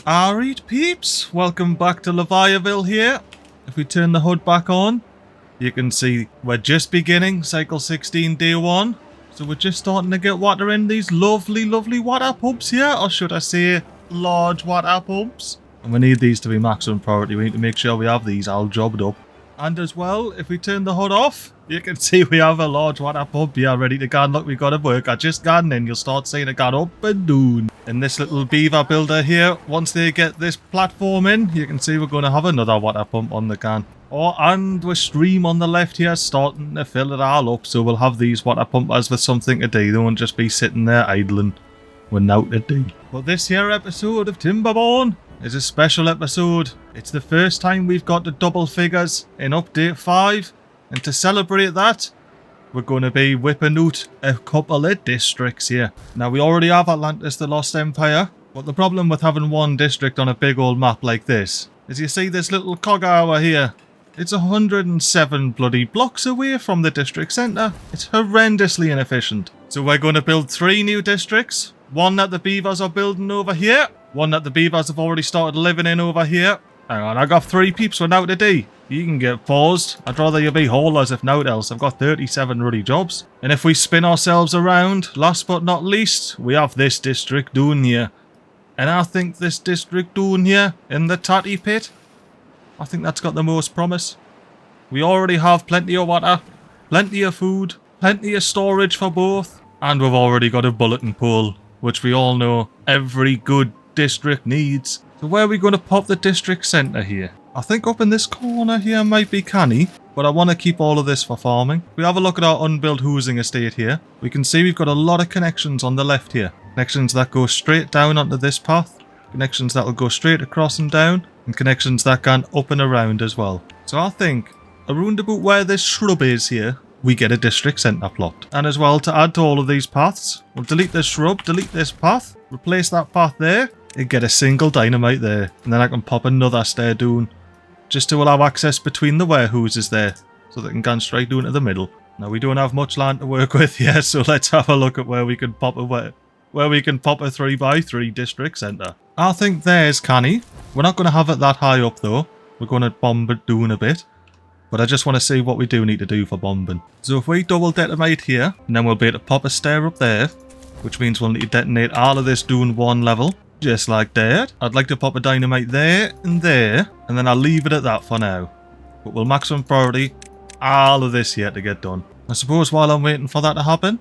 Alright peeps, welcome back to Leviaville here. If we turn the hood back on, you can see we're just beginning cycle 16 day 1. So we're just starting to get water in these lovely water pumps here, or should I say large water pumps. And we need these to be maximum priority. We need to make sure we have these all jobbed up. And as well, if we turn the hood off, you can see we have a large water pump here ready to go. And look, we've got to work. I just got in, you'll start seeing it got up and down. And this little beaver builder here, once they get this platform in, you can see we're going to have another water pump on the can. And we're stream on the left here, starting to fill it all up. So we'll have these water pumpers with something to do. They won't just be sitting there idling with naught to do. But this here episode of Timberborn is a special episode. It's the first time we've got the double figures in update 5, and to celebrate that, we're going to be whipping out a couple of districts here. Now, we already have Atlantis, the Lost Empire, but the problem with having one district on a big old map like this is, you see this little cog hour here? It's 107 bloody blocks away from the district centre. It's horrendously inefficient. So we're going to build 3 new districts. One that the beavers are building over here. One that the beavers have already started living in over here. Hang on, I got 3 peeps for now today. You can get paused. I'd rather you be haulers if naught else. I've got 37 ruddy jobs. And if we spin ourselves around, last but not least, we have this district down here. And I think this district down here, in the Tatty Pit, I think that's got the most promise. We already have plenty of water, plenty of food, plenty of storage for both. And we've already got a bulletin pole, which we all know every good district needs. So where are we going to pop the district centre here? I think up in this corner here might be canny, but I want to keep all of this for farming. We have a look at our unbuilt housing estate here. We can see we've got a lot of connections on the left here. Connections that go straight down onto this path, connections that will go straight across and down, and connections that can up and around as well. So I think around about where this shrub is here, we get a district centre plopped. And as well, to add to all of these paths, we'll delete this shrub, delete this path, replace that path there, and get a single dynamite there. And then I can pop another stair down, just to allow access between the warehouses there, so they can go straight down to the middle. Now, we don't have much land to work with here, so let's have a look at where we can pop a 3x3 district centre. I think there's canny. We're not going to have it that high up though. We're going to bomb it down a bit. But I just want to see what we do need to do for bombing. So if we double detonate here, and then we'll be able to pop a stair up there, which means we'll need to detonate all of this down one level, just like that. I'd like to pop a dynamite there, and then I'll leave it at that for now. But we'll maximum priority all of this here to get done. I suppose while I'm waiting for that to happen,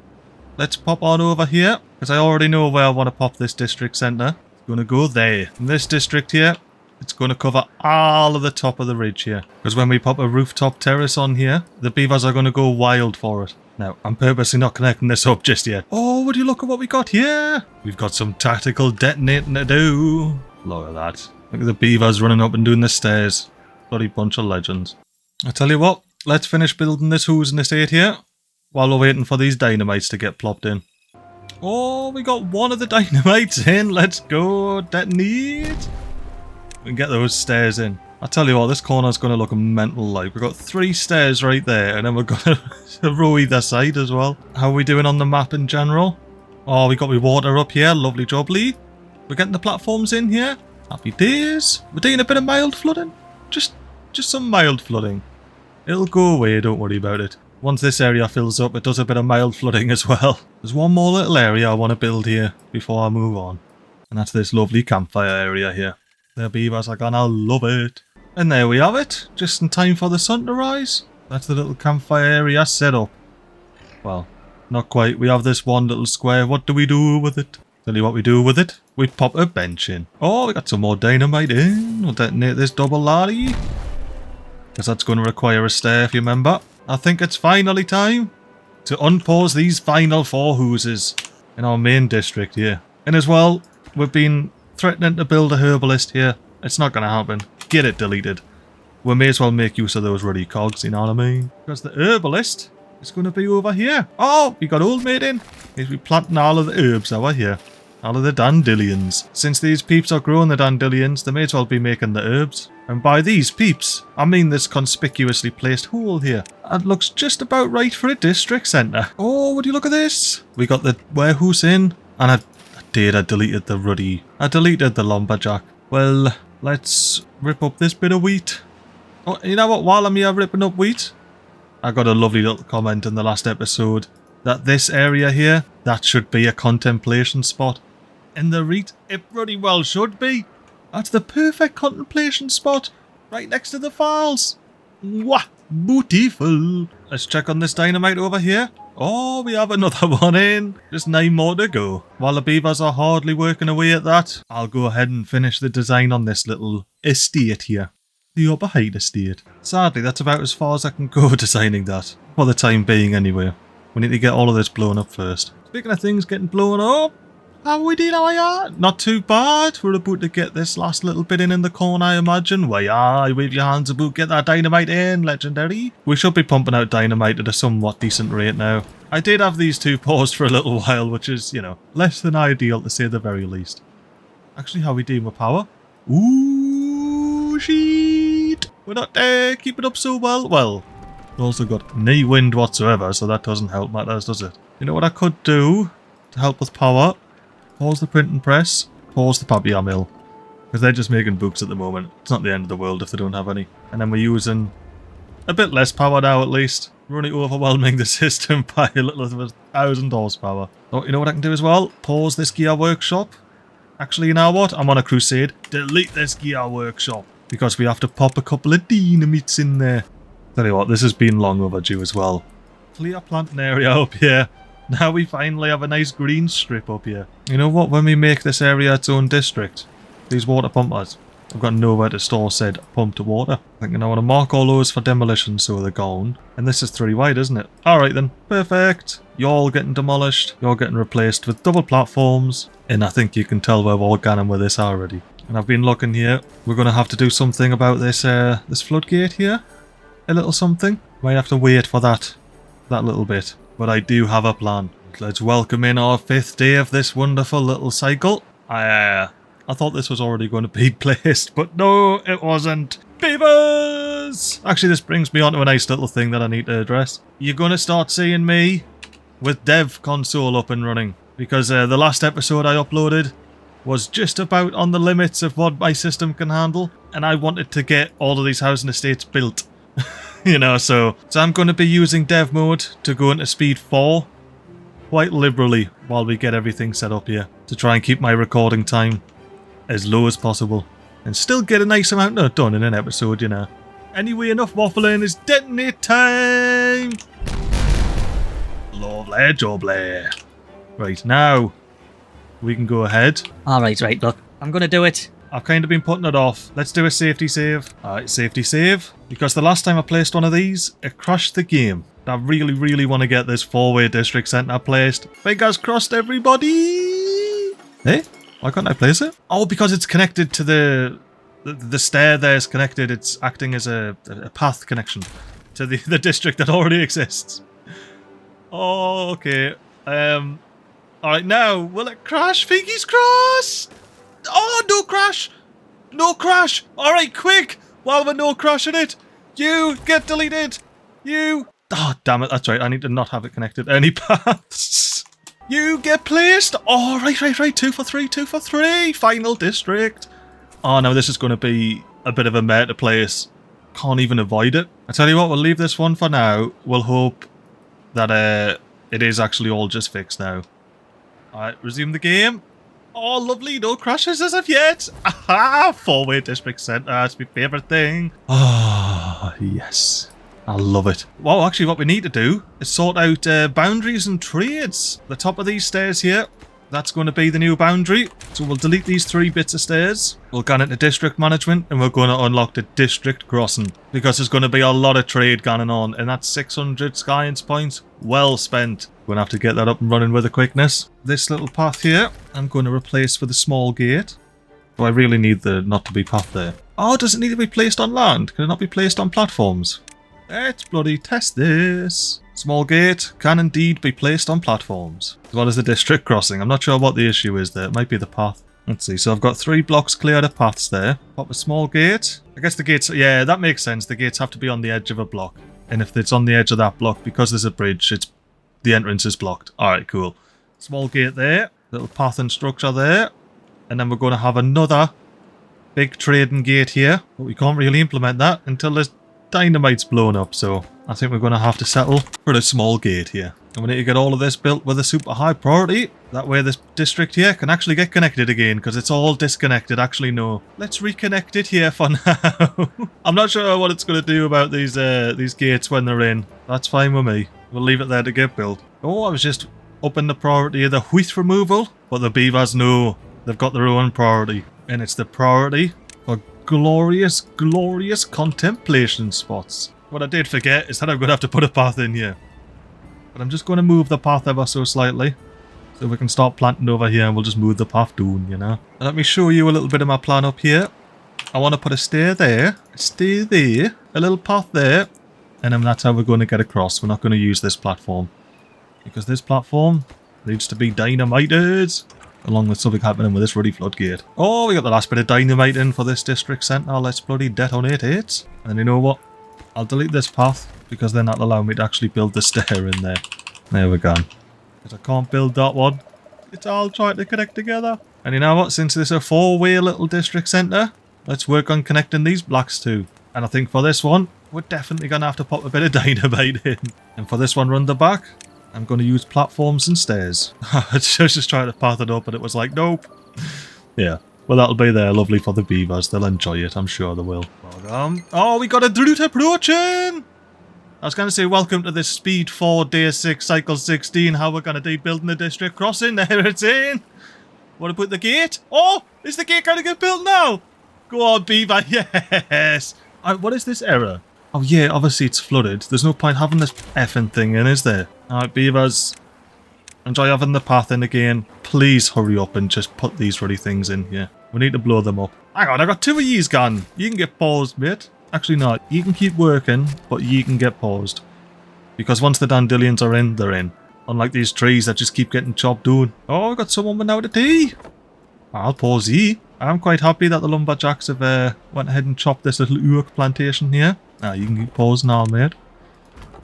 let's pop on over here, because I already know where I want to pop this district centre. It's going to go there. In this district here, it's going to cover all of the top of the ridge here. Because when we pop a rooftop terrace on here, the beavers are going to go wild for it. Now, I'm purposely not connecting this up just yet. Oh, would you look at what we got here? We've got some tactical detonating to do. Look at that. Look at the beavers running up and doing the stairs. Bloody bunch of legends. I tell you what, let's finish building this housing estate here while we're waiting for these dynamites to get plopped in. Oh, we got one of the dynamites in. Let's go. Detonate. We can get those stairs in. I tell you what, this corner's going to look mental like. We've got 3 stairs right there, and then we've got a row either side as well. How are we doing on the map in general? Oh, we got my water up here. Lovely job, Lee. We're getting the platforms in here. Happy days. We're doing a bit of mild flooding. Just some mild flooding. It'll go away, don't worry about it. Once this area fills up, it does a bit of mild flooding as well. There's one more little area I want to build here before I move on. And that's this lovely campfire area here. The beavers are gonna love it. And there we have it, just in time for the sun to rise. That's the little campfire area set up. Well, not quite. We have this one little square. What do we do with it? Tell you what we do with it. We pop a bench in. Oh, we got some more dynamite in. We'll detonate this double laddie. Because that's going to require a stair, if you remember. I think it's finally time to unpause these final 4 houses in our main district here. And as well, we've been threatening to build a herbalist here. It's not going to happen. Get it deleted. We may as well make use of those ruddy cogs, you know what I mean? Because the herbalist is going to be over here. Oh, we got old mate in. He's be planting all of the herbs over here. All of the dandelions. Since these peeps are growing the dandelions, they may as well be making the herbs. And by these peeps, I mean this conspicuously placed hole here. It looks just about right for a district centre. Oh, would you look at this? We got the warehouse in, and I deleted the ruddy. I deleted the lumberjack. Well, let's rip up this bit of wheat. Oh, you know what? While I'm here ripping up wheat, I got a lovely little comment in the last episode that this area here, that should be a contemplation spot. In the REIT, it pretty well should be. That's the perfect contemplation spot, right next to the falls. Wah, beautiful. Let's check on this dynamite over here. Oh, we have another one in. Just 9 more to go. While the beavers are hardly working away at that, I'll go ahead and finish the design on this little estate here. The Upper Height estate. Sadly, that's about as far as I can go designing that. For the time being, anyway. We need to get all of this blown up first. Speaking of things getting blown up, how we did our not too bad. We're about to get this last little bit in the corner, I imagine. Waaaaaay, wave your hands about, get that dynamite in, legendary. We should be pumping out dynamite at a somewhat decent rate now. I did have these two paused for a little while, which is, you know, less than ideal to say the very least. Actually, how we doing with power? Ooh, shit. We're not keeping up so well. Well, we've also got no wind whatsoever, so that doesn't help matters, does it? You know what I could do to help with power? Pause the printing press, pause the papier mill. Because they're just making books at the moment. It's not the end of the world if they don't have any. And then we're using a bit less power now at least. We're only overwhelming the system by a little over 1,000 horsepower. Oh, you know what I can do as well? Pause this gear workshop. Actually, you know what? I'm on a crusade. Delete this gear workshop. Because we have to pop a couple of dynamites in there. Tell you what, this has been long overdue as well. Clear planting area up here. Now we finally have a nice green strip up here. You know what? When we make this area its own district, these water pumpers, I've got nowhere to store said pumped water. I think I want to mark all those for demolition so they're gone. And this is 3 wide, isn't it? Alright then. Perfect. You're all getting demolished. You're getting replaced with double platforms. And I think you can tell we're organic with this already. And I've been looking here. We're going to have to do something about this this floodgate here. A little something. Might have to wait for that little bit. But I do have a plan. Let's welcome in our 5th day of this wonderful little cycle. I thought this was already going to be placed, but no, it wasn't. Beavers! Actually, this brings me on to a nice little thing that I need to address. You're going to start seeing me with dev console up and running. Because the last episode I uploaded was just about on the limits of what my system can handle. And I wanted to get all of these housing estates built. You know, so I'm going to be using dev mode to go into speed 4 quite liberally while we get everything set up here to try and keep my recording time as low as possible and still get a nice amount done in an episode, you know. Anyway, enough waffling, it's detonate time! Lovely jubbly. Right, now we can go ahead. Alright, right, look, I'm going to do it. I've kind of been putting it off. Let's do a safety save. Alright, safety save. Because the last time I placed one of these, it crashed the game. I really, really want to get this 4-way district centre placed. Fingers crossed, everybody! Hey? Why can't I place it? Oh, because it's connected to the stair there is connected. It's acting as a path connection to the district that already exists. Oh, okay. Alright, now, will it crash? Fingers crossed! Oh, no crash! No crash! Alright, quick! While we're no crashing it! You get deleted! You... Oh, damn it, that's right. I need to not have it connected to any paths. You get placed! Oh, right. 2 for 3, 2 for 3! Final district! Oh, no, this is going to be a bit of a meta place. Can't even avoid it. I tell you what, we'll leave this one for now. We'll hope that it is actually all just fixed now. Alright, resume the game. Oh, lovely, no crashes as of yet. Aha, 4-way district centre, that's my favourite thing. Ah, yes. I love it. Well, actually what we need to do is sort out boundaries and trades. The top of these stairs here, that's going to be the new boundary. So we'll delete these 3 bits of stairs. We'll go into district management and we're going to unlock the district crossing. Because there's going to be a lot of trade going on. And that's 600 science points. Well spent. We're going to have to get that up and running with a quickness. This little path here, I'm going to replace with a small gate. Do I really need the not to be path there? Oh, does it need to be placed on land? Can it not be placed on platforms? Let's bloody test this. Small gate can indeed be placed on platforms. As well as the district crossing. I'm not sure what the issue is there. It might be the path. Let's see. So I've got 3 blocks cleared of paths there. Pop a small gate. I guess the gates... Yeah, that makes sense. The gates have to be on the edge of a block. And if it's on the edge of that block, because there's a bridge, the entrance is blocked. Alright, cool. Small gate there. Little path and structure there. And then we're going to have another big trading gate here, but we can't really implement that until this dynamite's blown up, so I think we're going to have to settle for a small gate here. And we need to get all of this built with a super high priority. That way this district here can actually get connected again, because it's all disconnected. Actually, no. Let's reconnect it here for now. I'm not sure what it's going to do about these gates when they're in. That's fine with me. We'll leave it there to get built. Oh, I was just upping the priority of the wheat removal, but the beavers know they've got their own priority. And it's the priority for glorious, glorious contemplation spots. What I did forget is that I'm going to have to put a path in here. But I'm just going to move the path ever so slightly, so we can start planting over here and we'll just move the path down, you know. And let me show you a little bit of my plan up here. I want to put a stair there, a little path there, and then that's how we're going to get across. We're not going to use this platform, because this platform needs to be dynamited, along with something happening with this ruddy floodgate. Oh, we got the last bit of dynamite in for this district centre. Let's bloody detonate it. And then you know what? I'll delete this path, because then that'll allow me to actually build the stair in there. There we go. Because I can't build that one. It's all trying to connect together. And you know what? Since this is a 4-way little district centre, let's work on connecting these blocks too. And I think for this one, we're definitely going to have to pop a bit of dynamite in. And for this one, run the back, I'm going to use platforms and stairs. I was just trying to path it up, and it was like, nope. Yeah. Well, that'll be there, lovely for the beavers. They'll enjoy it, I'm sure they will. Welcome. Oh, we got a drought approaching! I was going to say, welcome to this Speed 4 Day 6 Cycle 16. How we're going to do building the district crossing. There it's in. Want to put the gate? Oh, is the gate going to get built now? Go on, beaver. Yes. What is this error? Oh, yeah, obviously it's flooded. There's no point having this effing thing in, is there? Alright, beavers. Enjoy having the path in again. Please hurry up and just put these ruddy things in here. We need to blow them up. Hang on, I got 2 of yous gone. You can get paused, mate. Actually, no. You can keep working, but you can get paused. Because once the dandelions are in, they're in. Unlike these trees that just keep getting chopped down. Oh, I got someone without a tea. I'll pause ye. I'm quite happy that the lumberjacks have went ahead and chopped this little oak plantation here. Now, you can keep paused now, mate.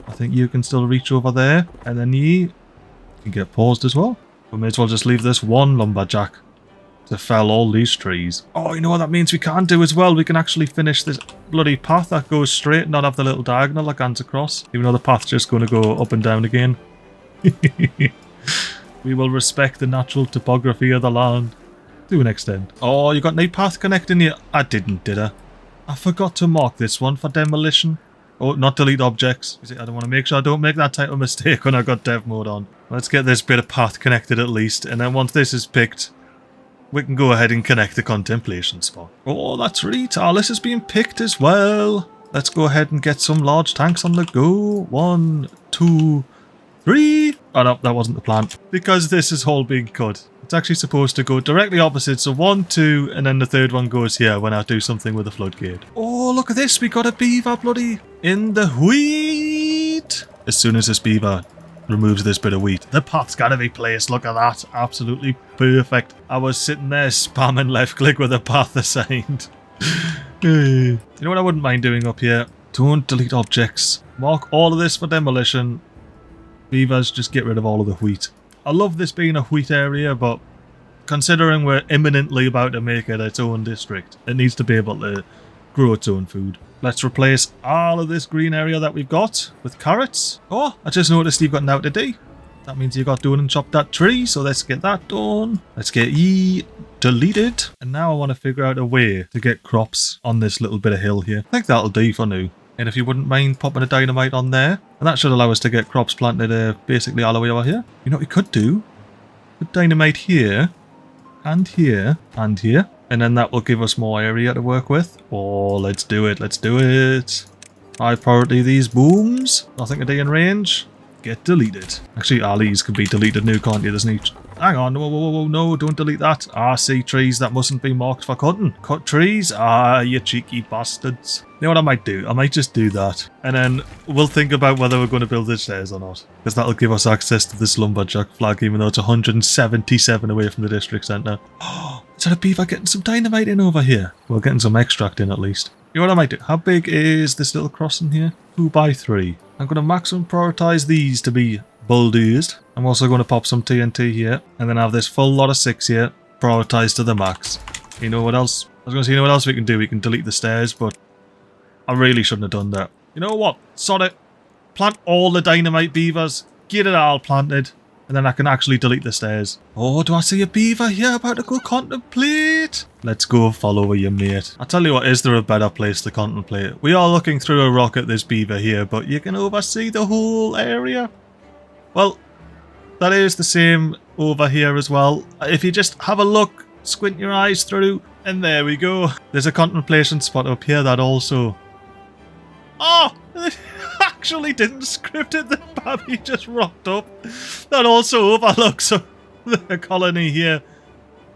I think you can still reach over there. And then ye can get paused as well. We may as well just leave this one lumberjack to fell all these trees. Oh, you know what that means we can do as well? We can actually finish this bloody path that goes straight and not have the little diagonal that goes across. Even though the path's just going to go up and down again. We will respect the natural topography of the land. To an extent. Oh, you got no path connecting here? I didn't, did I? I forgot to mark this one for demolition. Oh, not delete objects. I don't want to make sure I don't make that type of mistake when I got dev mode on. Let's get this bit of path connected at least. And then once this is picked, we can go ahead and connect the contemplation spot. Oh, that's right. Our list is being picked as well. Let's go ahead and get some large tanks on the go. 1, 2, 3. Oh no, that wasn't the plan. Because this is all being cut. It's actually supposed to go directly opposite. So 1, 2, and then the third one goes here when I do something with the floodgate. Oh, look at this. We got a beaver bloody in the wheat. As soon as this beaver removes this bit of wheat, the path's gotta be placed. Look at that. Absolutely perfect. I was sitting there spamming left click with a path assigned. You know what I wouldn't mind doing up here? Don't delete objects. Mark all of this for demolition. Beavers, just get rid of all of the wheat. I love this being a wheat area, but considering we're imminently about to make it its own district, it needs to be able to grow its own food. Let's replace all of this green area that we've got with carrots. Oh, I just noticed you've got now to do. That means you got done and chopped that tree, so let's get that done. Let's get ye deleted. And now I want to figure out a way to get crops on this little bit of hill here. I think that'll do for now. And if you wouldn't mind popping a dynamite on there, and that should allow us to get crops planted basically all the way over here. You know what we could do? Put dynamite here, and here, and here. And then that will give us more area to work with. Oh, let's do it, let's do it. High priority these booms. Nothing a day in range. Get deleted. Actually, all these can be deleted now, can't you? There's no... Hang on, whoa, no, don't delete that. Ah, see trees that mustn't be marked for cutting. Cut trees? Ah, you cheeky bastards. You know what I might do? I might just do that. And then we'll think about whether we're going to build the stairs or not. Because that'll give us access to this lumberjack flag, even though it's 177 away from the district centre. Oh, is that a beaver getting some dynamite in over here? Well, getting some extract in at least. You know what I might do? How big is this little crossing here? 2 by 3. I'm going to maximum prioritise these to be bulldozed. I'm also going to pop some TNT here. And then have this full lot of 6 here. Prioritised to the max. You know what else was going to say, you know what else we can do? We can delete the stairs, but I really shouldn't have done that. You know what? Sod it. Plant all the dynamite beavers. Get it all planted. And then I can actually delete the stairs. Oh, do I see a beaver here about to go contemplate? Let's go follow you, mate. I tell you what, is there a better place to contemplate? We are looking through a rock at this beaver here, but you can oversee the whole area. Well, that is the same over here as well. If you just have a look, squint your eyes through, and there we go. There's a contemplation spot up here that also... Oh! Actually didn't script it, the Babby just rocked up. That also overlooks the colony here.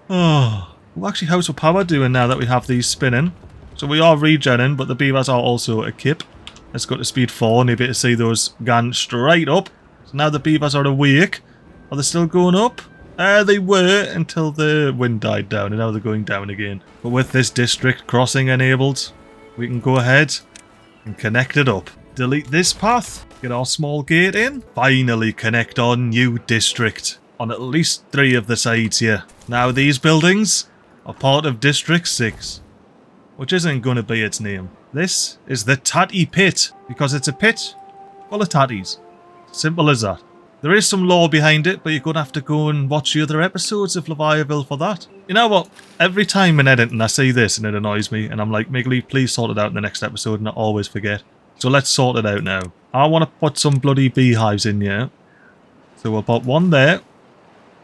Oh, well, actually, how's the power doing now that we have these spinning? So we are regenning, but the beavers are also a kip. Let's go to speed 4 and you'll be able to see those going straight up. So now the beavers are awake. Are they still going up? They were until the wind died down, and now they're going down again. But with this district crossing enabled, we can go ahead and connect it up. Delete this path, get our small gate in, finally connect our new district on at least 3 of the sides here. Now these buildings are part of District 6, which isn't going to be its name. This is the Tatty Pit, because it's a pit full of tatties. Simple as that. There is some lore behind it, but you're going to have to go and watch the other episodes of Leviaville for that. You know what? Every time in editing I see this and it annoys me, and I'm like, MiGly, please sort it out in the next episode, and I always forget. So let's sort it out now. I want to put some bloody beehives in here. So we'll put one there.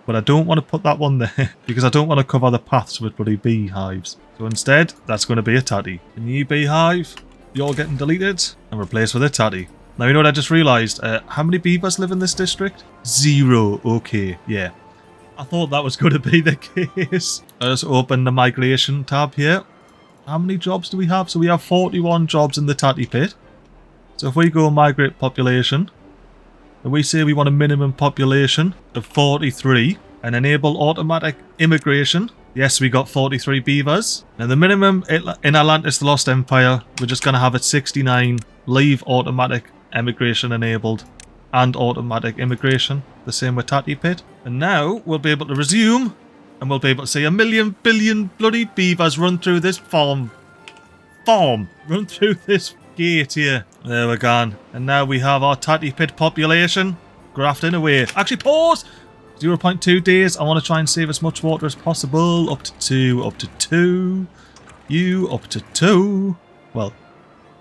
But I don't want to put that one there because I don't want to cover the paths with bloody beehives. So instead, that's going to be a tatty. A new beehive, you're getting deleted and replaced with a tatty. Now, you know what I just realised? How many beavers live in this district? 0. Okay, yeah. I thought that was going to be the case. Let's open the migration tab here. How many jobs do we have? So we have 41 jobs in the Tatty Pit. So if we go migrate population, and we say we want a minimum population of 43 and enable automatic immigration. Yes, we got 43 beavers. And the minimum in Atlantis the Lost Empire, we're just going to have it 69. Leave automatic immigration enabled and automatic immigration. The same with Tatty Pit. And now we'll be able to resume and we'll be able to see 1,000,000 billion bloody beavers run through this farm. Run through this gate here. There we're gone. And now we have our Tatty Pit population grafting away. Actually, pause! 0.2 days. I want to try and save as much water as possible. Up to 2. Up to 2. You up to 2. Well,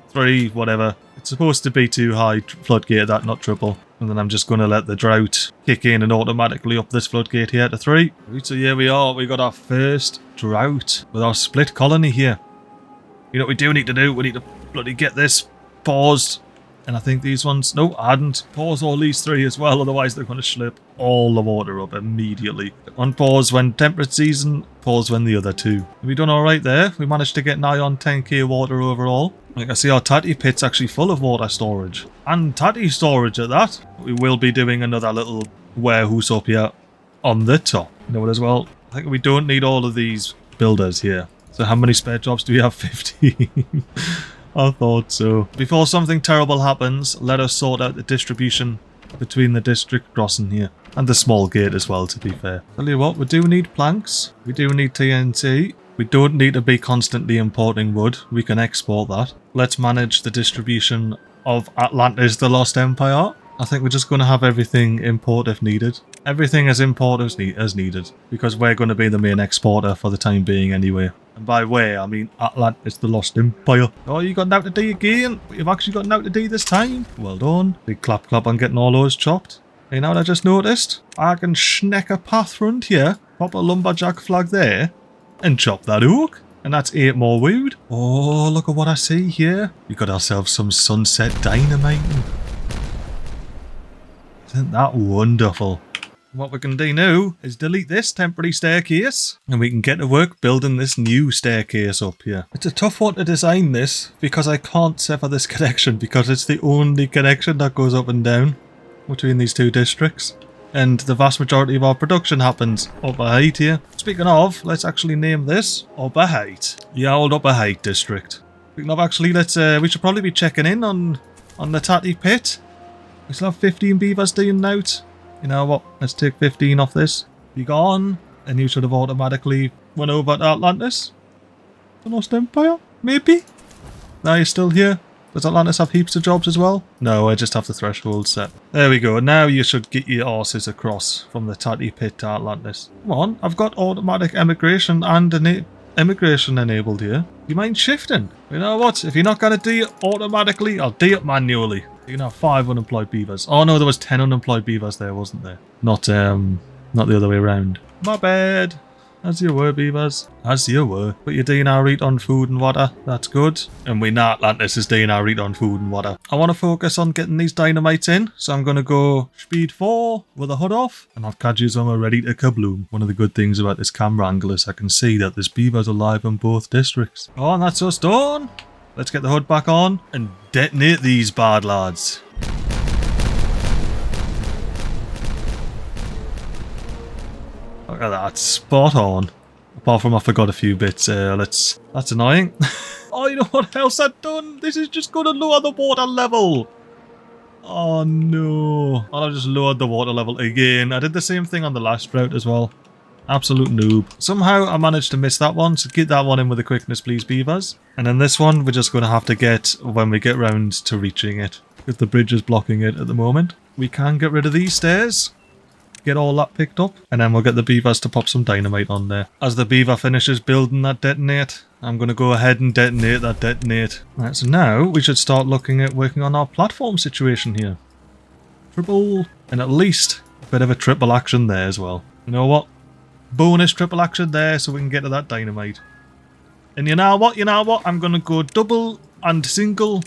3, whatever. It's supposed to be 2 high floodgate, that, not triple. And then I'm just going to let the drought kick in and automatically up this floodgate here to 3. So here we are. We got our first drought with our split colony here. You know what we do need to do? We need to bloody get this paused. And I think these ones... No, I hadn't. Pause all these 3 as well, otherwise they're going to slip all the water up immediately. Unpause when temperate season, pause when the other 2. We done alright there. We managed to get nigh on 10k water overall. Like I see, our Tatty Pit's actually full of water storage. And Tatty storage at that. We will be doing another little warehouse up here on the top. You know what as well? I think we don't need all of these builders here. So how many spare jobs do we have? 15. I thought so. Before something terrible happens, let us sort out the distribution between the district crossing here. And the small gate as well, to be fair. Tell you what, we do need planks. We do need TNT. We don't need to be constantly importing wood. We can export that. Let's manage the distribution of Atlantis the Lost Empire. I think we're just going to have everything import if needed. Everything as import as needed. Because we're going to be the main exporter for the time being anyway. And by way, I mean Atlantis the Lost Empire. Oh, you got now to do again. You've actually got now to do this time. Well done. Big clap clap on getting all those chopped. Hey, now I just noticed, I can schneck a path round here, pop a lumberjack flag there, and chop that oak. And that's 8 more wood. Oh, look at what I see here. We got ourselves some sunset dynamiting. Isn't that wonderful? What we can do now is delete this temporary staircase and we can get to work building this new staircase up here. It's a tough one to design this because I can't sever this connection because it's the only connection that goes up and down between these 2 districts. And the vast majority of our production happens upper height here. Speaking of, let's actually name this upper height. The old upper height district. Speaking of, actually, we should probably be checking in on the Tatty Pit. We still have 15 beavers doing out. You know what? Let's take 15 off this. Be gone. And you should have automatically went over to Atlantis. The Lost Empire? Maybe? Now you're still here? Does Atlantis have heaps of jobs as well? No, I just have the threshold set. There we go. Now you should get your horses across from the Tatty Pit to Atlantis. Come on, I've got automatic immigration and immigration enabled here. You mind shifting? You know what? If you're not going to do it automatically, I'll do it manually. You can have 5 unemployed beavers. Oh no, there was 10 unemployed beavers there, wasn't there? Not the other way around. My bad. As you were, beavers. As you were. But you're doing our eat on food and water. That's good. And we know Atlantis is doing our eat on food and water. I want to focus on getting these dynamites in. So I'm going to go speed 4 with the hood off. And I've Kaju's armor ready to kabloom. One of the good things about this camera angle is I can see that there's beavers alive in both districts. Oh, and that's us done. Let's get the hood back on and detonate these bad lads. Look at that, spot on. Apart from I forgot a few bits. That's annoying. Oh, you know what else I've done? This is just going to lower the water level. Oh no. I've just lowered the water level again. I did the same thing on the last route as well. Absolute noob. Somehow I managed to miss that one, so get that one in with the quickness please, beavers. And then this one we're just going to have to get when we get round to reaching it. Because the bridge is blocking it at the moment. We can get rid of these stairs. Get all that picked up, and then we'll get the beavers to pop some dynamite on there. As the beaver finishes building that detonate, I'm going to go ahead and detonate that detonate. Right, so now we should start looking at working on our platform situation here. Triple, and at least a bit of a triple action there as well. You know what? Bonus triple action there so we can get to that dynamite. And you know what? I'm going to go double and single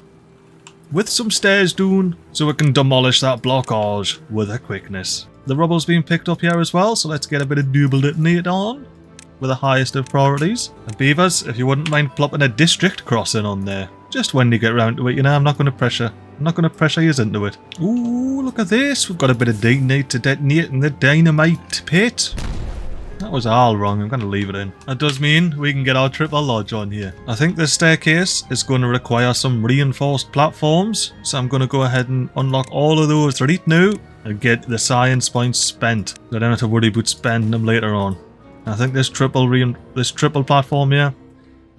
with some stairs down so we can demolish that blockage with a quickness. The rubble's being picked up here as well, so let's get a bit of double detonate on with the highest of priorities. And beavers, if you wouldn't mind plopping a district crossing on there, just when you get round to it, you know, I'm not going to pressure you into it. Ooh, look at this, we've got a bit of dynamite to detonate in the dynamite pit. That was all wrong, I'm going to leave it in. That does mean we can get our triple lodge on here. I think this staircase is going to require some reinforced platforms, so I'm going to go ahead and unlock all of those right now and get the science points spent. I don't have to worry about spending them later on. I think this triple platform here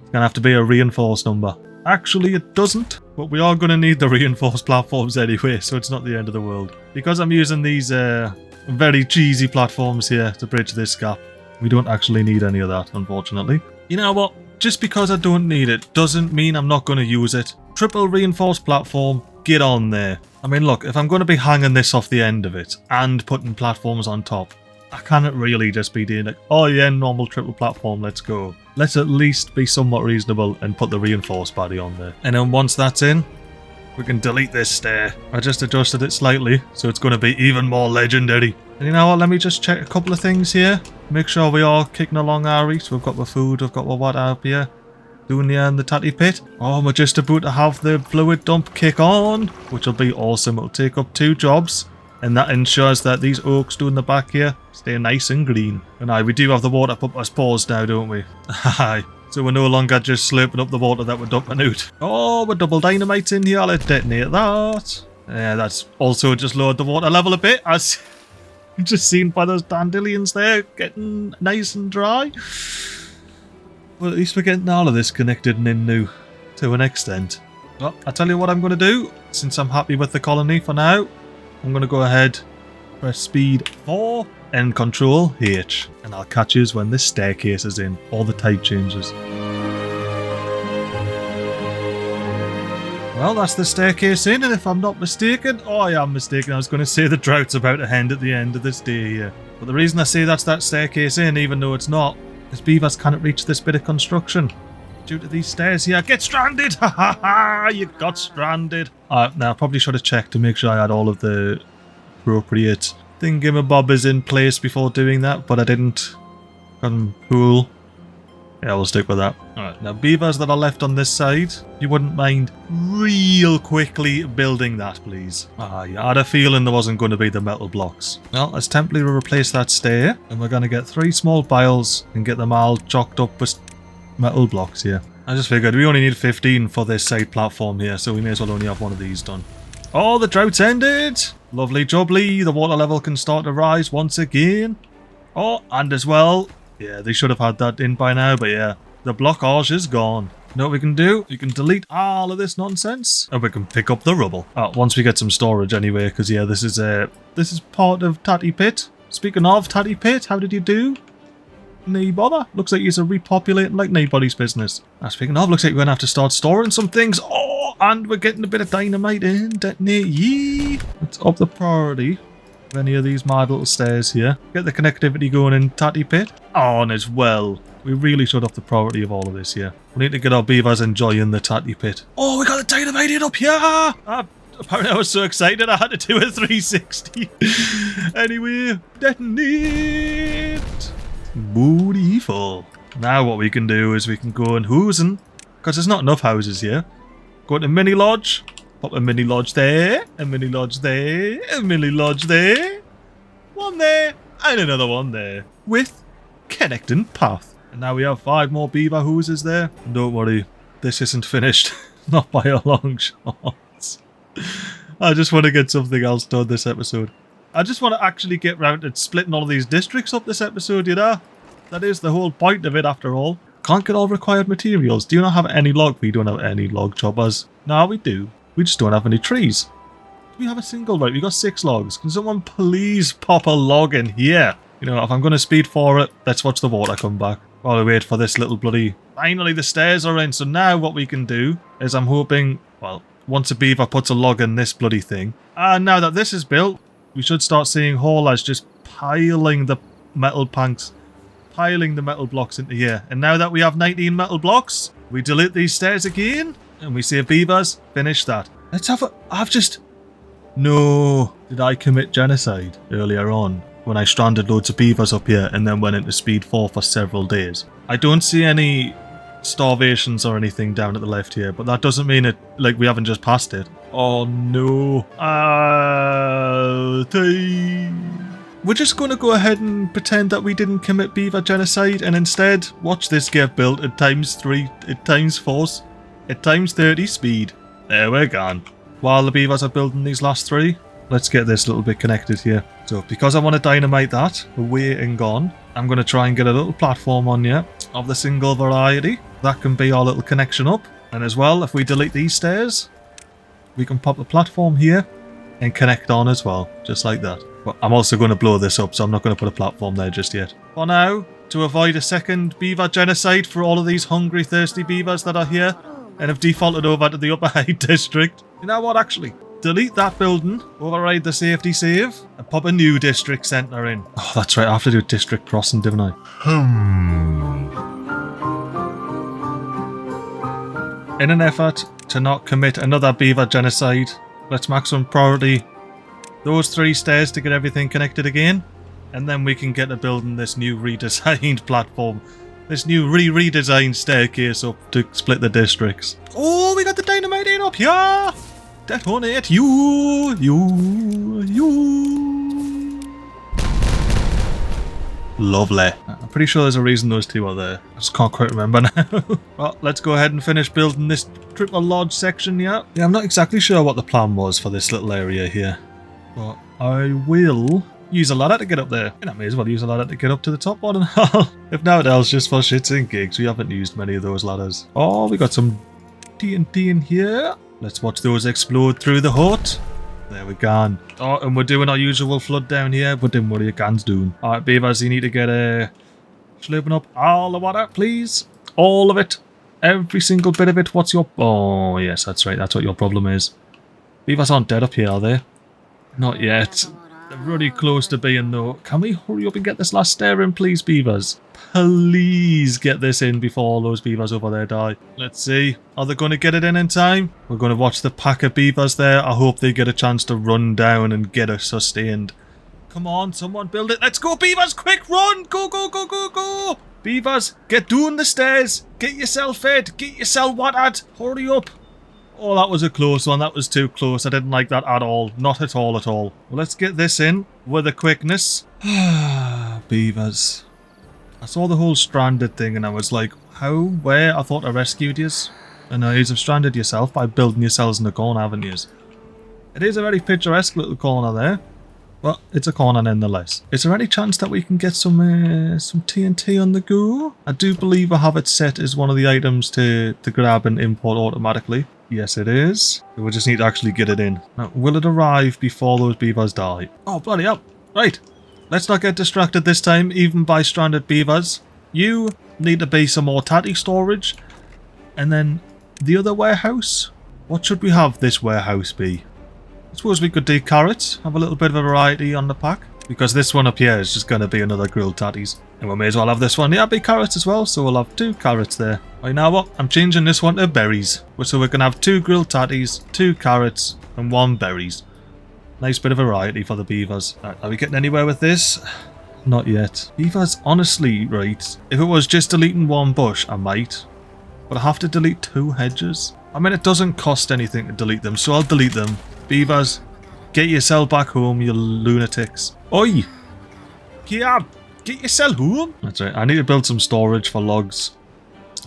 is going to have to be a reinforced number. Actually, it doesn't, but we are going to need the reinforced platforms anyway, so it's not the end of the world. Because I'm using these very cheesy platforms here to bridge this gap, we don't actually need any of that, unfortunately. You know what? Just because I don't need it doesn't mean I'm not going to use it. Triple reinforced platform, get on there. I mean, look, if I'm going to be hanging this off the end of it and putting platforms on top, I cannot really just be doing like, oh yeah, normal triple platform, let's go. Let's at least be somewhat reasonable and put the reinforced body on there. And then once that's in, we can delete this stair. I just adjusted it slightly, so it's going to be even more legendary. And you know what, let me just check a couple of things here. Make sure we are kicking along our route. We've got the food, we've got the water up here. Doing here in the Tatty Pit. Oh, we're just about to have the fluid dump kick on, which will be awesome. It'll take up 2 jobs, and that ensures that these oaks down the back here stay nice and green. And aye, we do have the water pump as paused now, don't we? Aye. So we're no longer just slurping up the water that we're dumping out. Oh, we're double dynamite in here. Let's detonate that. Yeah, that's also just lowered the water level a bit, as you've just seen by those dandelions there getting nice and dry. Well, at least we're getting all of this connected and in now, to an extent. Well, I'll tell you what I'm going to do. Since I'm happy with the colony for now, I'm going to go ahead, press speed 4 and control H. And I'll catch you when this staircase is in, or the type changes. Well, that's the staircase in, and if I'm not mistaken, oh I am mistaken, I was going to say the drought's about to end at the end of this day here. But the reason I say that's that staircase in, even though it's not, is beavers can't reach this bit of construction due to these stairs here. Get stranded! Ha ha ha! You got stranded! Now I probably should have checked to make sure I had all of the appropriate thingamabobbers in place before doing that, but I didn't. Cool. Yeah, we'll stick with that. Alright, now beavers that are left on this side, you wouldn't mind real quickly building that, please. Yeah, I had a feeling there wasn't going to be the metal blocks. Well, let's temporarily replace that stair, and we're going to get 3 small piles and get them all chocked up with metal blocks here. I just figured we only need 15 for this side platform here, so we may as well only have one of these done. Oh, the drought's ended! Lovely jubbly, the water level can start to rise once again. Oh, and as well, yeah, they should have had that in by now, but yeah, The blockage is gone. You know what we can do? We can delete all of this nonsense and we can pick up the rubble. Once we get some storage anyway, because yeah, this is part of Tatty Pit. Speaking of Tatty Pit, how did you do? No bother. Looks like you're repopulating like nobody's business. Speaking of, looks like we're going to have to start storing some things. Oh, and we're getting a bit of dynamite in. Detonate, yee. Let's up the priority of any of these mad little stairs here. Get the connectivity going in Tatty Pit. On as well. We really should up the priority of all of this here. We need to get our beavers enjoying the Tatty Pit. Oh, we got the dynamite in up here. Apparently I was so excited I had to do a 360. Anyway, detonate. Beautiful. Now what we can do is we can go and hoosen, because there's not enough houses here. Go to mini lodge, pop a mini lodge there, a mini lodge there, a mini lodge there, one there, and another one there, with connecting path. And now we have 5 more beaver hooses there. And don't worry, this isn't finished, not by a long shot. I just want to get something else done this episode. I just want to actually get round to splitting all of these districts up this episode, you know? That is the whole point of it after all. Can't get all required materials. Do you not have any log? We don't have any log choppers. No, we do. We just don't have any trees. Do we have a single? Right, we got 6 logs. Can someone please pop a log in here? You know, if I'm going to speed for it, let's watch the water come back. While we wait for this little bloody... Finally, the stairs are in. So now what we can do is I'm hoping... Well, once a beaver puts a log in this bloody thing. And now that this is built... We should start seeing haulers just piling the metal planks, piling the metal blocks into here. And now that we have 19 metal blocks, we delete these stairs again, and we say beavers, finish that. Let's have a... No. Did I commit genocide earlier on when I stranded loads of beavers up here and then went into speed 4 for several days? I don't see any starvations or anything down at the left here, but that doesn't mean it, like, we haven't just passed it. Oh no. We're just going to go ahead and pretend that we didn't commit beaver genocide and instead watch this get built at ×3, at ×4, at ×30 speed. There we're gone. While the beavers are building these last 3, let's get this little bit connected here. So because I want to dynamite that, away and gone, I'm going to try and get a little platform on here of the single variety. That can be our little connection up. And as well, if we delete these stairs, we can pop the platform here and connect on as well, just like that. But I'm also going to blow this up, so I'm not going to put a platform there just yet. For now, to avoid a second beaver genocide for all of these hungry, thirsty beavers that are here and have defaulted over to the upper height district. You know what, actually? Delete that building, override the safety save, and pop a new district centre in. Oh, that's right, I have to do district crossing, didn't I? In an effort to not commit another beaver genocide, let's maximum priority those 3 stairs to get everything connected again, and then we can get to building this new redesigned platform, this new redesigned staircase up to split the districts. Oh, we got the dynamite in up here! Detonate you! Lovely. I'm pretty sure there's a reason those 2 are there. I just can't quite remember now. Well, let's go ahead and finish building this triple lodge section here. Yeah, I'm not exactly sure what the plan was for this little area here. But I will use a ladder to get up there. And I may as well use a ladder to get up to the top one and all. If not else, just for shits and gigs. We haven't used many of those ladders. Oh, we got some TNT in here. Let's watch those explode through the hut. There we go. Oh, and we're doing our usual flood down here, but don't worry, your can's doing. Alright, beavers, you need to get slurping up all the water, please. All of it. Every single bit of it. What's your... Oh, yes, that's right. That's what your problem is. Beavers aren't dead up here, are they? Not yet. They're really close to being, though. Can we hurry up and get this last stair in, please, beavers? Please get this in before all those beavers over there die. Let's see. Are they going to get it in time? We're going to watch the pack of beavers there. I hope they get a chance to run down and get us sustained. Come on, someone build it. Let's go, beavers. Quick, run. Go, go, go, go, go. Beavers, get down the stairs. Get yourself fed. Get yourself watered. Hurry up. Oh, that was a close one. That was too close. I didn't like that at all. Not at all at all. Well, let's get this in with a quickness. Beavers. I saw the whole stranded thing and I was like, how, where? I thought I rescued yous. And you've stranded yourself by building yourselves in the corner, haven't yous? It is a very picturesque little corner there. but it's a corner nonetheless. Is there any chance that we can get some TNT on the go? I do believe I have it set as one of the items to grab and import automatically. Yes, it is. We just need to actually get it in. Now, will it arrive before those beavers die? Oh, bloody hell. Right. Let's not get distracted this time, even by stranded beavers. You need to be some more tatty storage. And then the other warehouse. What should we have this warehouse be? I suppose we could do carrots. Have a little bit of a variety on the pack. Because this one up here is just going to be another grilled tatties. And we may as well have this one. Yeah, be carrots as well. So we'll have 2 carrots there. Right, now what? I'm changing this one to berries. So we can have 2 grilled tatties, 2 carrots, and 1 berries. Nice bit of variety for the beavers. Right, are we getting anywhere with this? Not yet. Beavers, honestly, right. If it was just deleting 1 bush, I might. But I have to delete 2 hedges. I mean, it doesn't cost anything to delete them. So I'll delete them. Beavers, get yourself back home, you lunatics. Oi! Yeah, get yourself home. That's right. I need to build some storage for logs.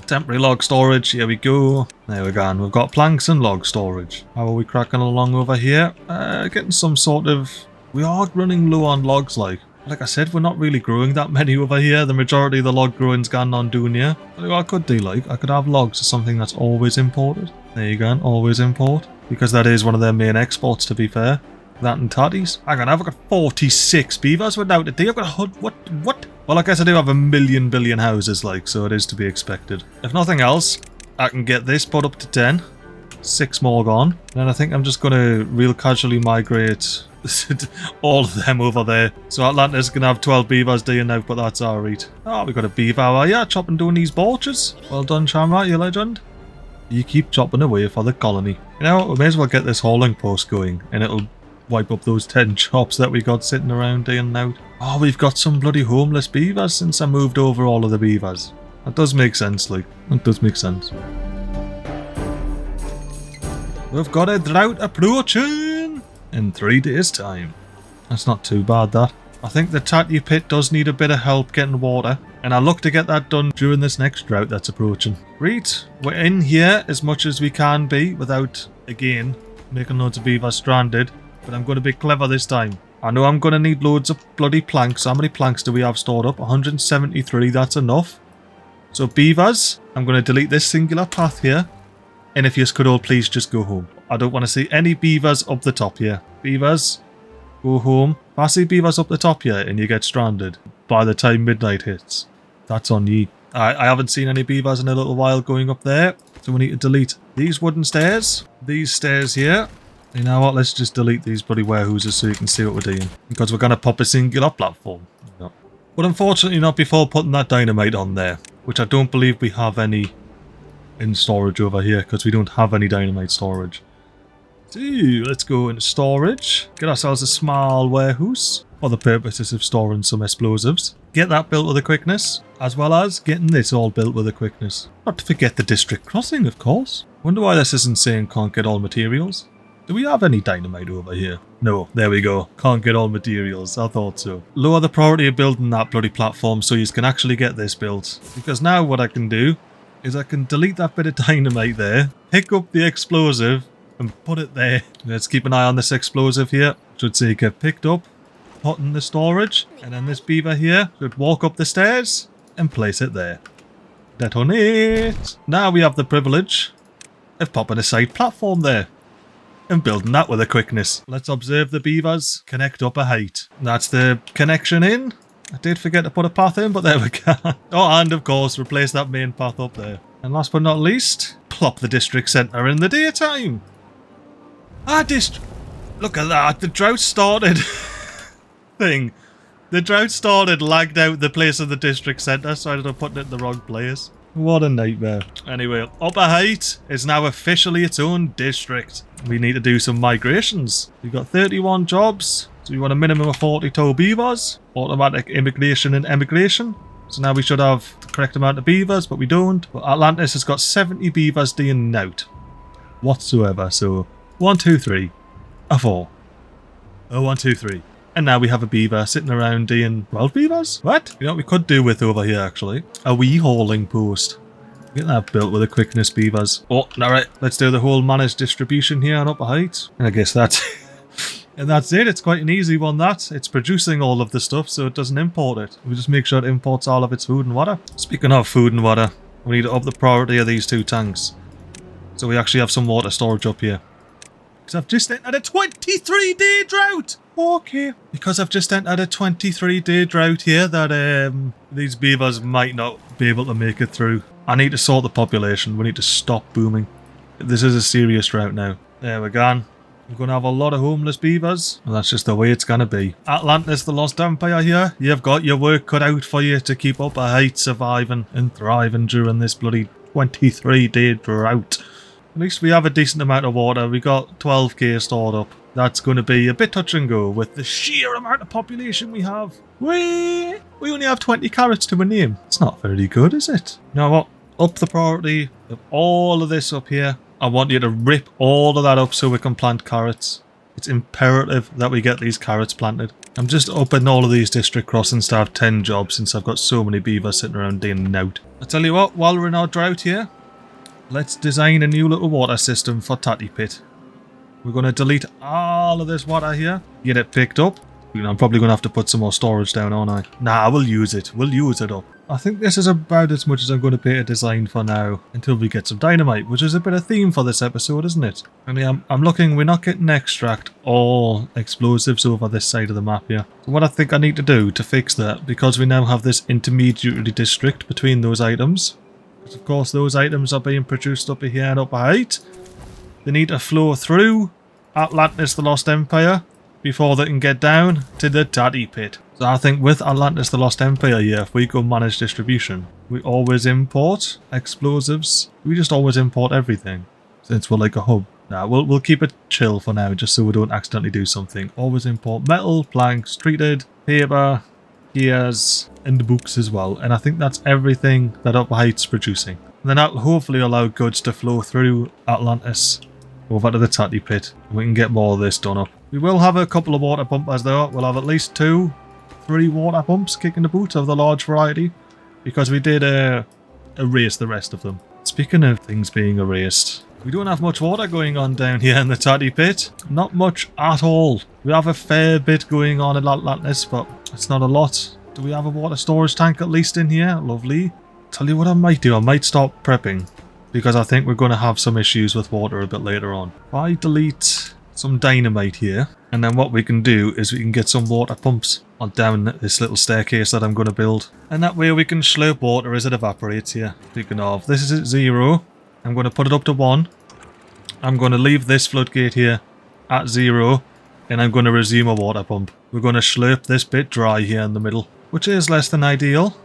Temporary log storage. Here we go. There we go. And we've got planks and log storage. How are we cracking along over here? Getting some sort of... We are running low on logs, like I said, we're not really growing that many over here. The majority of the log growing's gone on down here. What I could do, like, I could have logs or something that's always imported. There you go. Always import. Because that is one of their main exports, to be fair. That and tatties. Hang on, I've got 46 beavers without a day. I've got what? Well, I guess I do have a million billion houses, like, so it is to be expected. If nothing else, I can get this put up to 10. 6 more gone. And I think I'm just going to real casually migrate all of them over there. So Atlanta's going to have 12 beavers day and now, but that's alright. Oh, we got a beaver hour. Yeah, chopping down these porches. Well done, Shamrock, you legend. You keep chopping away for the colony. You know what, we may as well get this hauling post going, and it'll wipe up those 10 chops that we got sitting around day and out. Oh, we've got some bloody homeless beavers since I moved over all of the beavers. That does make sense, like. That does make sense. We've got a drought approaching in 3 days' time. That's not too bad, that. I think the Tatty Pit does need a bit of help getting water, and I'll look to get that done during this next drought that's approaching. Right, we're in here as much as we can be without, again, making loads of beavers stranded, but I'm going to be clever this time. I know I'm going to need loads of bloody planks. How many planks do we have stored up? 173, that's enough. So beavers, I'm going to delete this singular path here, and if you could all please just go home. I don't want to see any beavers up the top here. Beavers, go home. If I see beavers up the top here and you get stranded by the time midnight hits, that's on ye. I haven't seen any beavers in a little while going up there, so we need to delete these wooden stairs, these stairs here. You know what, let's just delete these bloody warehouses so you can see what we're doing, because we're going to pop a singular platform. No. But unfortunately not before putting that dynamite on there, which I don't believe we have any in storage over here, because we don't have any dynamite storage. So let's go into storage, get ourselves a small warehouse for the purposes of storing some explosives. Get that built with a quickness, as well as getting this all built with a quickness. Not to forget the district crossing, of course. Wonder why this isn't saying can't get all materials. Do we have any dynamite over here? No, there we go. Can't get all materials. I thought so. Lower the priority of building that bloody platform so you can actually get this built. Because now what I can do is I can delete that bit of dynamite there, pick up the explosive, and put it there. Let's keep an eye on this explosive here. Should say get picked up, put in the storage, and then this beaver here should walk up the stairs and place it there. Detonate! Now we have the privilege of popping a side platform there and building that with a quickness. Let's observe the beavers connect up a height. That's the connection in. I did forget to put a path in, but there we go. Oh, and of course, replace that main path up there. And last but not least, plop the district centre in the daytime. Look at that, the drought started. The drought started, lagged out the place of the district centre, so I ended up putting it in the wrong place. What a nightmare. Anyway, Upper Height is now officially its own district. We need to do some migrations. We've got 31 jobs, so we want a minimum of 42 beavers. Automatic immigration and emigration. So now we should have the correct amount of beavers, but we don't. But Atlantis has got 70 beavers doing out whatsoever, so 1, 2, 3, a 4. Oh, 1, 2, 3. And now we have a beaver sitting around doing 12 beavers? What? You know what we could do with over here, actually? A wee hauling post. Get that built with a quickness beavers. Oh, alright. Let's do the whole managed distribution here on Upper Heights. And I guess that's And that's it. It's quite an easy one, that. It's producing all of the stuff, so it doesn't import it. We just make sure it imports all of its food and water. Speaking of food and water, we need to up the priority of these 2 tanks. So we actually have some water storage up here. Because I've just entered a 23-day drought! Okay. Because I've just entered a 23-day drought here that these beavers might not be able to make it through. I need to sort the population. We need to stop booming. This is a serious drought now. There we're gone. We're going to have a lot of homeless beavers, and that's just the way it's going to be. Atlantis, the Lost Empire here, you've got your work cut out for you to keep up a height surviving and thriving during this bloody 23-day drought. At least we have a decent amount of water. We got 12k stored up. That's going to be a bit touch and go with the sheer amount of population we have. We only have 20 carrots to a name. It's not very good, is it? You know what? Up the priority of all of this up here. I want you to rip all of that up so we can plant carrots. It's imperative that we get these carrots planted. I'm just upping all of these district crossings to have 10 jobs since I've got so many beavers sitting around doing nout. I tell you what, while we're in our drought here, let's design a new little water system for Tatty Pit. We're going to delete all of this water here, get it picked up. I'm probably going to have to put some more storage down, aren't I? Nah, we'll use it. We'll use it up. I think this is about as much as I'm going to pay to design for now, until we get some dynamite, which is a bit of theme for this episode, isn't it? I mean, I'm looking, we're not getting extract or explosives over this side of the map here. So what I think I need to do to fix that, because we now have this intermediary district between those items, because of course those items are being produced up here and up a height, they need to flow through Atlantis, the Lost Empire, before they can get down to the Tatty Pit. So I think with Atlantis, the Lost Empire here, if we go manage distribution, we always import explosives. We just always import everything, since we're like a hub. Now, we'll keep it chill for now, just so we don't accidentally do something. Always import metal, planks, treated, paper, gears, and books as well. And I think that's everything that Upper Height's producing. And then that'll hopefully allow goods to flow through Atlantis over to the Tatty Pit. We can get more of this done up. We will have a couple of water pumpers though. We'll have at least 2, 3 water pumps kicking the boot of the large variety, because we did erase the rest of them. Speaking of things being erased, we don't have much water going on down here in the Tatty Pit. Not much at all. We have a fair bit going on in Atlantis, but it's not a lot. Do we have a water storage tank at least in here? Lovely. Tell you what I might do. I might start prepping, because I think we're going to have some issues with water a bit later on. If I delete some dynamite here, and then what we can do is we can get some water pumps on down this little staircase that I'm going to build, and that way we can slurp water as it evaporates here. Speaking of, this is at 0. I'm going to put it up to 1. I'm going to leave this floodgate here at 0, and I'm going to resume a water pump. We're going to slurp this bit dry here in the middle, which is less than ideal,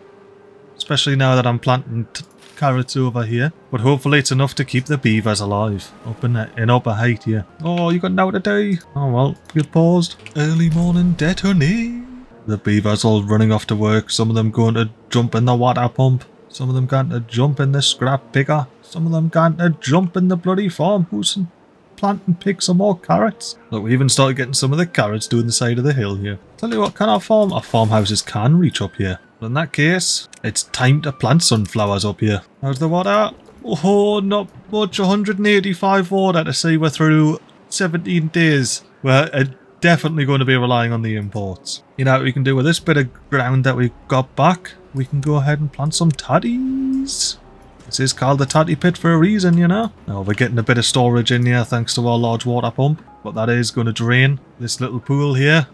especially now that I'm planting carrots over here, but hopefully it's enough to keep the beavers alive up in Upper Height here. Oh, you got now to die. Oh well, get paused. Early morning detonate. The beavers all running off to work. Some of them going to jump in the water pump. Some of them going to jump in the scrap picker. Some of them going to jump in the bloody farmhouse and plant and pick some more carrots. Look, we even started getting some of the carrots doing the side of the hill here. Tell you what, our farmhouses can reach up here. But in that case, it's time to plant sunflowers up here. How's the water? Oh, not much. 185 water to see we're through 17 days. We're definitely going to be relying on the imports. You know what we can do with this bit of ground that we got back? We can go ahead and plant some tatties. This is called the Tatty Pit for a reason, you know. Now we're getting a bit of storage in here thanks to our large water pump. But that is going to drain this little pool here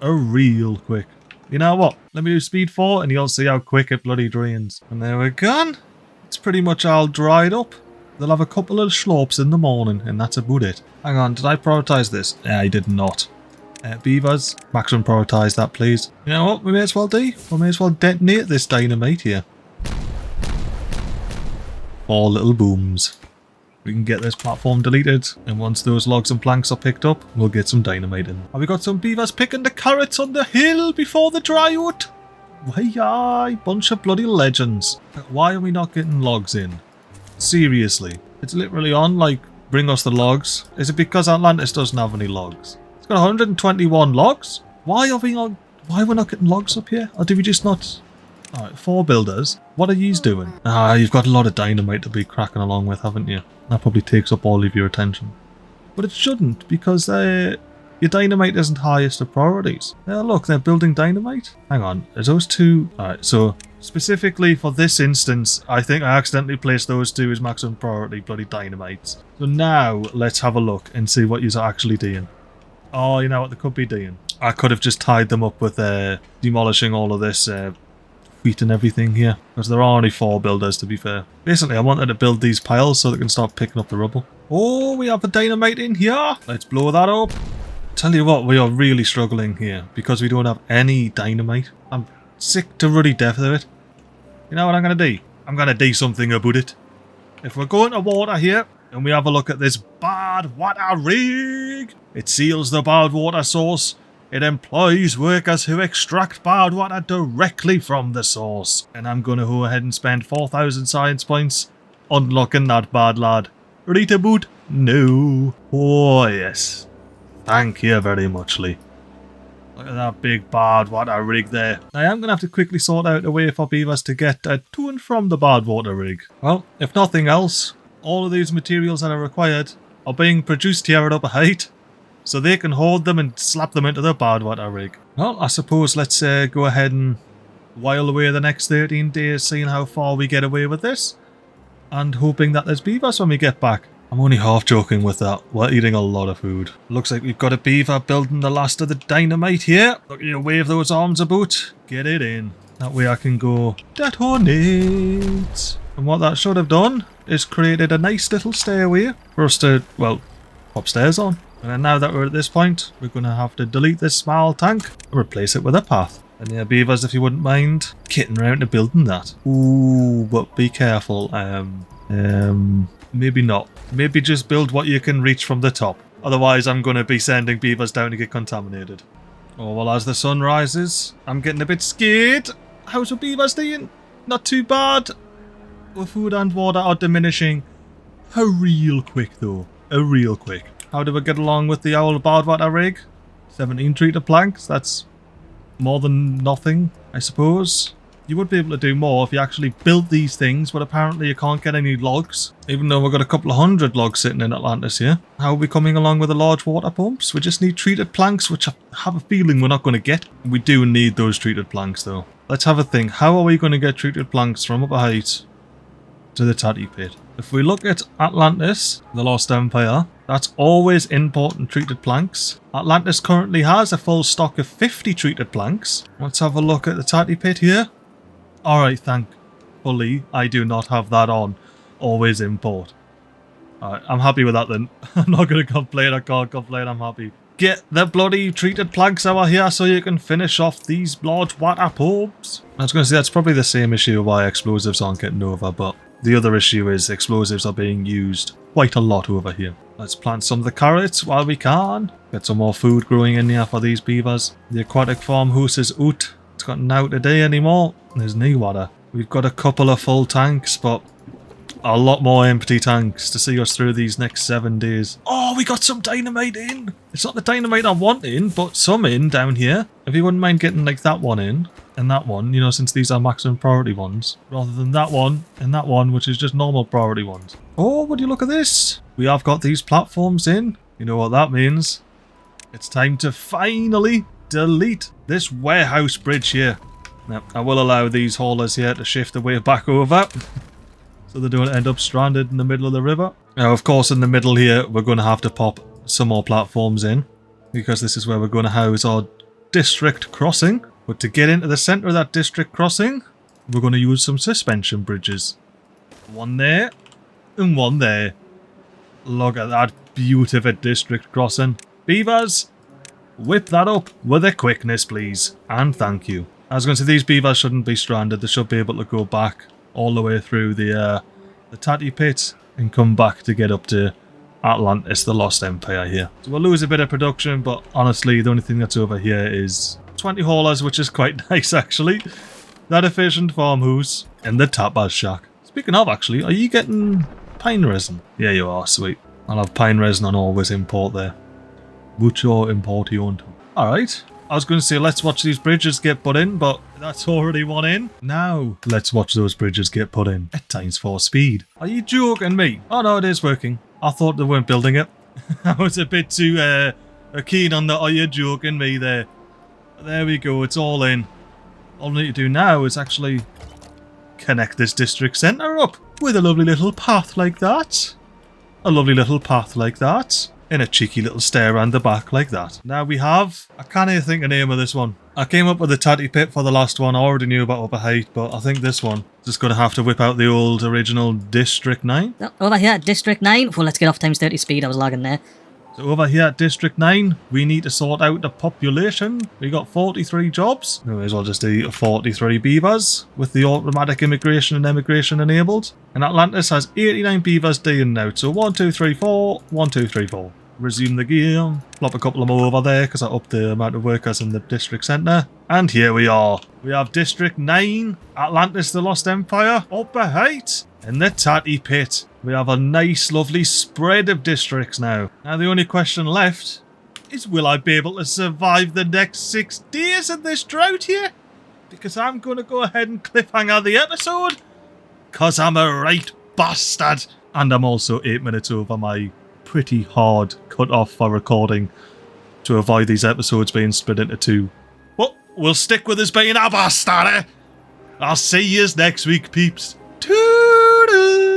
real quick. You know what? Let me do speed 4 and you'll see how quick it bloody drains. And there we're gone. It's pretty much all dried up. They'll have a couple of slopes in the morning and that's about it. Hang on, did I prioritise this? I did not. Beavers, maximum prioritise that please. You know what we may as well do? We may as well detonate this dynamite here. 4 little booms. We can get this platform deleted, and once those logs and planks are picked up, we'll get some dynamite in. Have we got some beavers picking the carrots on the hill before the drought? Waaaaaay, bunch of bloody legends. Why are we not getting logs in? Seriously. It's literally on, like, bring us the logs. Is it because Atlantis doesn't have any logs? It's got 121 logs? Why are we not getting logs up here? Or do we just not... Alright, 4 builders. What are yous doing? Ah, you've got a lot of dynamite to be cracking along with, haven't you? That probably takes up all of your attention. But it shouldn't, because Your dynamite isn't highest of priorities. Yeah, look, they're building dynamite. Hang on, are those two? Alright, so specifically for this instance, I think I accidentally placed those two as maximum priority bloody dynamites. So now, let's have a look and see what you're actually doing. Oh, you know what they could be doing? I could have just tied them up with demolishing all of this wheat and everything here. Because there are only 4 builders, to be fair. Basically, I wanted to build these piles so they can start picking up the rubble. Oh, we have a dynamite in here. Let's blow that up. Tell you what, we are really struggling here because we don't have any dynamite. I'm sick to ruddy death of it. You know what I'm going to do? I'm going to do something about it. If we're going to water here and we have a look at this bad water rig, it seals the bad water source. It employs workers who extract bad water directly from the source. And I'm going to go ahead and spend 4,000 science points unlocking that bad lad. Ready to boot? No. Oh, yes. Thank you very much, Lee. Look at that big bad water rig there. I am going to have to quickly sort out a way for beavers to get to and from the bad water rig. Well, if nothing else, all of these materials that are required are being produced here at upper height, so they can hold them and slap them into the bad water rig. Well, I suppose let's go ahead and while away the next 13 days, seeing how far we get away with this, and hoping that there's beavers when we get back. I'm only half joking with that. We're eating a lot of food. Looks like we've got a beaver building the last of the dynamite here. Look at you wave those arms about. Get it in. That way I can go detonate. And what that should have done is created a nice little stairway for us to, well, upstairs on. And then now that we're at this point, we're going to have to delete this small tank and replace it with a path. And yeah, beavers, if you wouldn't mind kitting around to building that. Ooh, but be careful. Maybe not. Maybe just build what you can reach from the top. Otherwise, I'm going to be sending beavers down to get contaminated. Oh, well, as the sun rises, I'm getting a bit scared. How's the beavers doing? Not too bad. The food and water are diminishing. A real quick, though. A real quick. How do we get along with the old bad water rig? 17 treated planks. That's more than nothing, I suppose. You would be able to do more if you actually built these things, but apparently you can't get any logs. Even though we've got a couple of 100 logs sitting in Atlantis here. How are we coming along with the large water pumps? We just need treated planks, which I have a feeling we're not going to get. We do need those treated planks, though. Let's have a think. How are we going to get treated planks from upper height to the Tatty Pit? If we look at Atlantis, the Lost Empire, that's always important treated planks. Atlantis currently has a full stock of 50 treated planks. Let's have a look at the Tatty Pit here. Alright, thankfully, I do not have that on. Always import. Alright, I'm happy with that then. I'm not going to complain, I can't complain, I'm happy. Get the bloody treated planks over here so you can finish off these large water pumps. I was going to say, that's probably the same issue why explosives aren't getting over, but the other issue is explosives are being used quite a lot over here. Let's plant some of the carrots while we can. Get some more food growing in here for these beavers. The aquatic farmhouse is out. It's got no today anymore. There's no water. We've got a couple of full tanks, but a lot more empty tanks to see us through these next 7 days. Oh, we got some dynamite in. It's not the dynamite I want in, but some in down here. If you wouldn't mind getting like that one in, and that one, you know, since these are maximum priority ones, rather than that one and that one, which is just normal priority ones. Oh, would you look at this? We have got these platforms in. You know what that means. It's time to finally delete this warehouse bridge here. Now, I will allow these haulers here to shift the way back over so they don't end up stranded in the middle of the river. Now, of course, in the middle here, we're going to have to pop some more platforms in because this is where we're going to house our district crossing. But to get into the centre of that district crossing, we're going to use some suspension bridges. One there and one there. Look at that beautiful district crossing. Beavers, whip that up with a quickness, please. And thank you. I was going to say, these beavers shouldn't be stranded. They should be able to go back all the way through the Tatty Pit and come back to get up to Atlantis, the Lost Empire here. So we'll lose a bit of production, but honestly, the only thing that's over here is 20 haulers, which is quite nice, actually. That efficient farmhouse and the tapas shack. Speaking of, actually, are you getting pine resin? Yeah, you are. Sweet. I'll have pine resin on always import there. Mucho importión. Alright. I was going to say, let's watch these bridges get put in, but that's already one in. Now, let's watch those bridges get put in at ×4 speed. Are you joking me? Oh no, it is working. I thought they weren't building it. I was a bit too keen on the, are you joking me there? There we go, it's all in. All we need to do now is actually connect this district centre up with a lovely little path like that. A lovely little path like that. And a cheeky little stair around the back like that. Now we have, I can't even think of the name of this one. I came up with the Tatty Pit for the last one. I already knew about upper height, but I think this one just going to have to whip out the old original District 9. Oh, over here, District 9. Well, let's get off times 30 speed. I was lagging there. So over here at District 9, we need to sort out the population. We got 43 jobs. We may as well just do 43 beavers with the automatic immigration and emigration enabled. And Atlantis has 89 beavers doing now. So 1, 2, 3, 4, 1, 2, 3, 4. Resume the game. Plop a couple of more over there because I upped the amount of workers in the district centre. And here we are. We have District 9, Atlantis the Lost Empire, Upper Height, and the Tatty Pit. We have a nice lovely spread of districts now. Now the only question left is, will I be able to survive the next 6 days of this drought here? Because I'm going to go ahead and cliffhanger the episode. Because I'm a right bastard. And I'm also 8 minutes over my pretty hard cut off for recording to avoid these episodes being split into 2. But we'll stick with this being a bastard. I'll see yous next week, peeps. Toodle!